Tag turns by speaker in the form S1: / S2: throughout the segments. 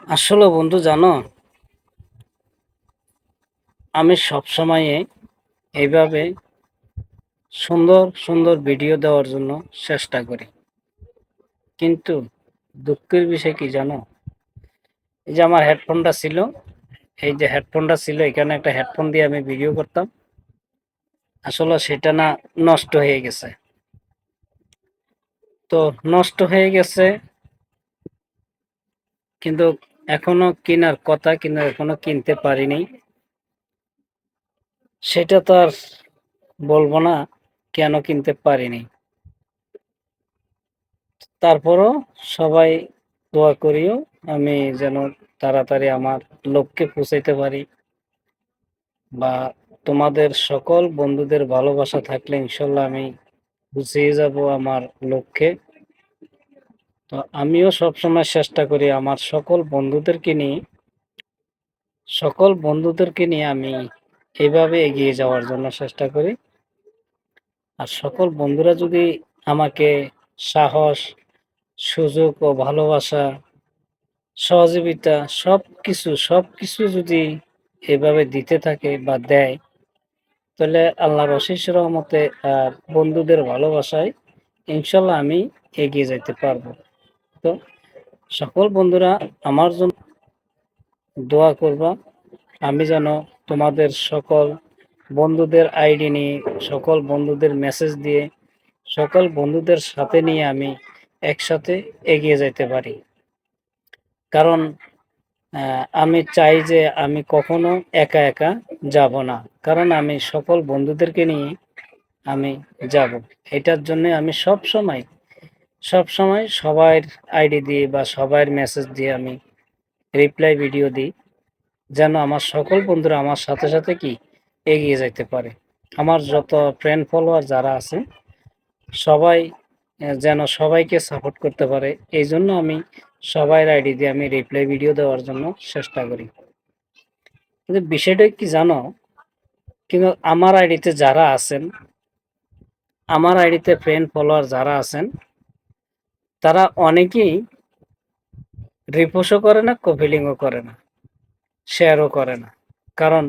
S1: আসলে বন্ধু জানো, আমি সবসময় এইভাবে সুন্দর সুন্দর ভিডিও দেওয়ার জন্য চেষ্টা করি। কিন্তু দুঃখের বিষয় কি জানো, এই যে আমার হেডফোনটা ছিল, এখানে একটা হেডফোন দিয়ে আমি ভিডিও করতাম। আসলে সেটা না, নষ্ট হয়ে গেছে। তো নষ্ট হয়ে গেছে, কিন্তু এখনো কেনার কথা, কিন্তু এখনো কিনতে পারিনি। সেটা তো আর বলবো না কেন কিনতে পারিনি। তারপরও সবাই দোয়া করিও আমি যেন তাড়াতাড়ি আমার লক্ষ্যে পৌঁছাইতে পারি, বা তোমাদের সকল বন্ধুদের ভালোবাসা থাকলে ইনশাল্লাহ আমি পৌঁছিয়ে যাব আমার লক্ষ্যে। তো আমিও সবসময় চেষ্টা করি আমার সকল বন্ধুদেরকে নিয়ে আমি এইভাবে এগিয়ে যাওয়ার জন্য চেষ্টা করি। আর সকল বন্ধুরা যদি আমাকে সাহস, সুযোগ ও ভালোবাসা, সহযোগিতা সবকিছু যদি এভাবে দিতে থাকে বা দেয়, তাহলে আল্লাহর অশেষ রহমতে আর বন্ধুদের ভালোবাসায় ইনশাল্লাহ আমি এগিয়ে যেতে পারবো। তো সকল বন্ধুরা আমার জন্য দোয়া করবা, আমি যেন তোমাদের সকল বন্ধুদের আইডি নিয়ে, সকল বন্ধুদের মেসেজ দিয়ে, সকল বন্ধুদের সাথে নিয়ে আমি একসাথে এগিয়ে যেতে পারি। কারণ আমি চাই যে আমি কখনো একা একা যাব না, কারণ আমি সকল বন্ধুদেরকে নিয়ে আমি যাব। এটার জন্য আমি সব সময় সবার আইডি দিয়ে বা সবার মেসেজ দিয়ে আমি রিপ্লাই ভিডিও দিই, যেন আমার সকল বন্ধুরা আমার সাথে সাথে কি এগিয়ে যাইতে পারে। আমার যত ফ্রেন্ড ফলোয়ার যারা আছে সবাই যেন সবাইকে সাপোর্ট করতে পারে, এই জন্য আমি সবার আইডি দিয়ে আমি রিপ্লাই ভিডিও দেওয়ার জন্য চেষ্টা করি। কিন্তু বিষয়টা কি জানো, কিন্তু আমার আইডিতে ফ্রেন্ড ফলোয়ার যারা আছেন, তারা অনেকেই রিপোস্টও করে না, কপিলিংও করে না, শেয়ারও করে না। কারণ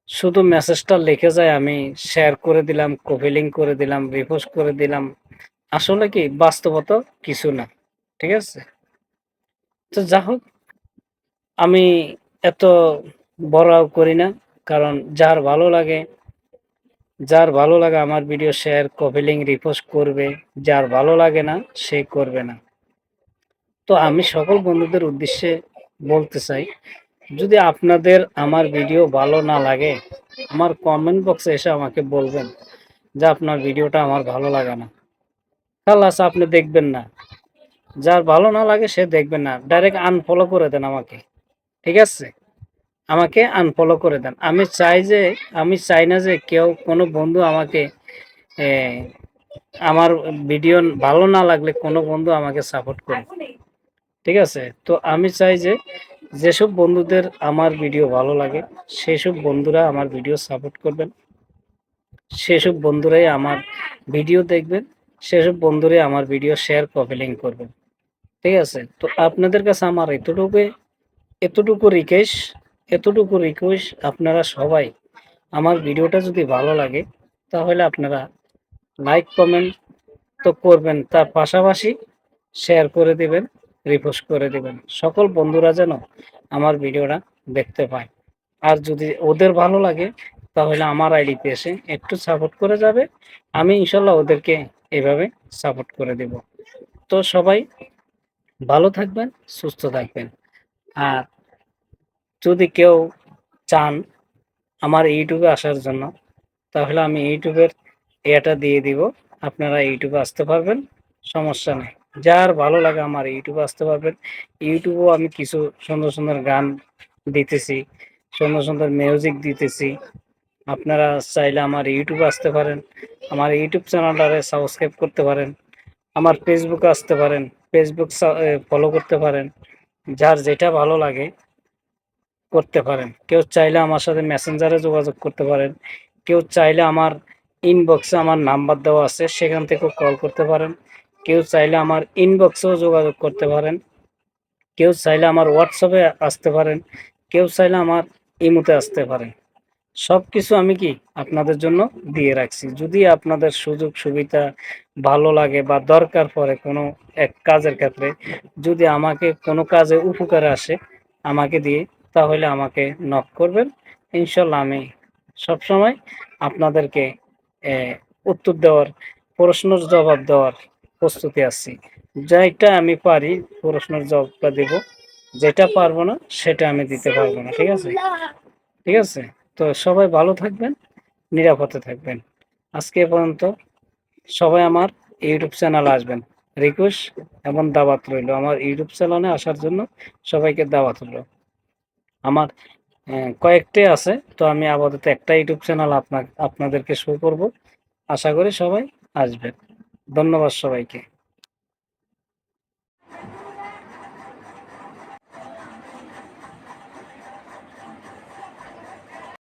S1: শুধু মেসেজটা লিখে যায়, আমি শেয়ার করে দিলাম, কপিলিং করে দিলাম, রিপোস্ট করে দিলাম। আসলে কি বাস্তবতা কিছু না। ঠিক আছে, তো যা হোক, আমি এত বড়াও করি না। কারণ যার ভালো লাগে আমার ভিডিও শেয়ার, কপিলিং, রিপোস্ট করবে। যার ভালো লাগে না সে করবে না। তো আমি সকল বন্ধুদের উদ্দেশ্যে বলতে চাই, যদি আপনাদের আমার ভিডিও ভালো না লাগে, আমার কমেন্ট বক্সে এসে আমাকে বলবেন যে আপনার ভিডিওটা আমার ভালো লাগে না। খালাস, আপনি দেখবেন না। যার ভালো না লাগে সে দেখবেন না, ডাইরেক্ট আনফলো করে দেন আমাকে। ঠিক আছে, আমাকে আনফলো করে দেন। আমি চাই না যে কেউ, কোনো বন্ধু আমাকে এ, আমার ভিডিও ভালো না লাগলে কোনো বন্ধু আমাকে সাপোর্ট করে। ঠিক আছে, তো আমি চাই যে যেসব বন্ধুদের আমার ভিডিও ভালো লাগে সেসব বন্ধুরা আমার ভিডিও সাপোর্ট করবেন, সেসব বন্ধুরাই আমার ভিডিও দেখবেন, সেসব বন্ধুরাই আমার ভিডিও শেয়ার, কপি লিঙ্ক করবেন। ঠিক আছে, তো আপনাদের কাছে আমার এতটুকু রিকোয়েস্ট, আপনারা সবাই আমার ভিডিওটা যদি ভালো লাগে তাহলে আপনারা লাইক কমেন্ট তো করবেন, তার পাশাপাশি শেয়ার করে দিবেন, রিপোস্ট করে দিবেন, সকল বন্ধুরা যেন আমার ভিডিওটা দেখতে পায়। আর যদি ওদের ভালো লাগে তাহলে আমার আইডিতে এসে একটু সাপোর্ট করে যাবে, আমি ইনশাল্লাহ ওদেরকে এভাবে সাপোর্ট করে দেব। তো সবাই ভালো থাকবেন, সুস্থ থাকবেন। আর যদি কেউ চান আমার ইউটিউবে আসার জন্য, তাহলে আমি ইউটিউবের এটা দিয়ে দিব, আপনারা ইউটিউবে আসতে পারবেন, সমস্যা নেই। যার ভালো লাগে আমার ইউটিউবে আসতে পারবেন। ইউটিউবেও আমি কিছু সুন্দর সুন্দর গান দিতেছি, সুন্দর সুন্দর মিউজিক দিতেছি। আপনারা চাইলে আমার ইউটিউবে আসতে পারেন, আমার ইউটিউব চ্যানেলটারে সাবস্ক্রাইব করতে পারেন, আমার ফেসবুকে আসতে পারেন, ফেসবুক ফলো করতে পারেন। যার যেটা ভালো লাগে করতে পারেন। কেউ চাইলে আমার সাথে মেসেঞ্জারে যোগাযোগ করতে পারেন, কেউ চাইলে আমার ইনবক্সে আমার নাম্বার দেওয়া আছে, সেখান থেকেও কল করতে পারেন, কেউ চাইলে আমার ইনবক্সেও যোগাযোগ করতে পারেন। কেউ চাইলে আমার হোয়াটসঅ্যাপে আসতে পারেন, কেউ চাইলে আমার ইমোতে আসতে পারেন। সবকিছু আমি কি আপনাদের জন্য দিয়ে রাখছি। যদি আপনাদের সুযোগ সুবিধা ভালো লাগে বা দরকার পড়ে কোনো এক কাজের ক্ষেত্রে, যদি আমাকে কোনো কাজে উপকারে আসে আমাকে দিয়ে, তাহলে আমাকে নক করবেন। ইনশাল্লাহ আমি সবসময় আপনাদেরকে উত্তর দেওয়ার, প্রশ্নের জবাব দেওয়ার প্রস্তুতি আছি। যেইটা আমি পারি প্রশ্নের জবাবটা দেব। যেটা পারব না সেটা আমি দিতে পারব না। ঠিক আছে? ঠিক আছে? তো সবাই ভালো থাকবেন, নিরাপদে থাকবেন। আজকে এ পর্যন্ত। সবাই আমার ইউটিউব চ্যানেলে আসবেন। রিকোয়েস্ট এবং দাওয়াত রইলো। আমার ইউটিউব চ্যানেলে আসার জন্য সবাইকে দাওয়াত রইলো। আমার কয়েকটাই আছে। তো আমি আপাতত একটা ইউটিউব চ্যানেল আপনাদেরকে শো করব। আশা করি সবাই আসবেন। ধন্যবাদ সবাইকে।